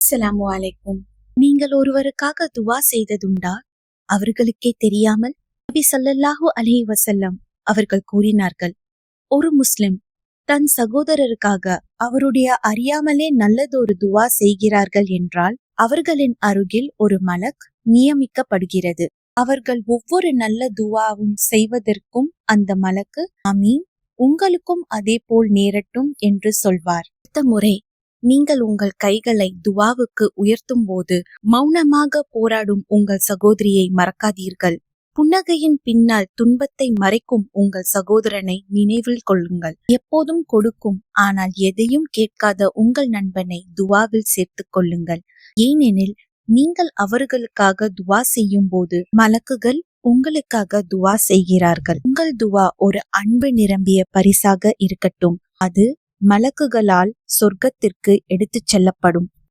அஸ்ஸலாமு அலைக்கும். நீங்கள் ஒருவருக்காக துவா செய்ததுண்டா? அவர்களுக்கே தெரியாமல் நபி ஸல்லல்லாஹு அலைஹி வஸல்லம் அவர்கள் கூறினார்கள், ஒரு முஸ்லிம் தன் சகோதரருக்காக அவருடைய அறியாமலே நல்லதொரு துவா செய்கிறார்கள் என்றால் அவர்களின் அருகில் ஒரு மலக் நியமிக்கப்படுகிறது. அவர்கள் ஒவ்வொரு நல்ல துவாவும் செய்வதற்கும் அந்த மலக்கு ஆமீன், உங்களுக்கும் அதே போல் நேரட்டும் என்று சொல்வார். அடுத்த முறை நீங்கள் உங்கள் கைகளை துவாவுக்கு உயர்த்தும் போது மௌனமாக போராடும் உங்கள் சகோதரியை மறக்காதீர்கள். புன்னகையின் பின்னால் துன்பத்தை மறைக்கும் உங்கள் சகோதரனை நினைவில் கொள்ளுங்கள். எப்போதும் கொடுக்கும் ஆனால் எதையும் கேட்காத உங்கள் நண்பனை துவாவில் சேர்த்துக் கொள்ளுங்கள். ஏனெனில் நீங்கள் அவர்களுக்காக துவா செய்யும் போது மலக்குகள் உங்களுக்காக துவா செய்கிறார்கள். உங்கள் துவா ஒரு அன்பு நிரம்பிய பரிசாக இருக்கட்டும். அது மலக்குகளால் சொர்க்கத்திற்கு எடுத்துச் செல்லப்படும்.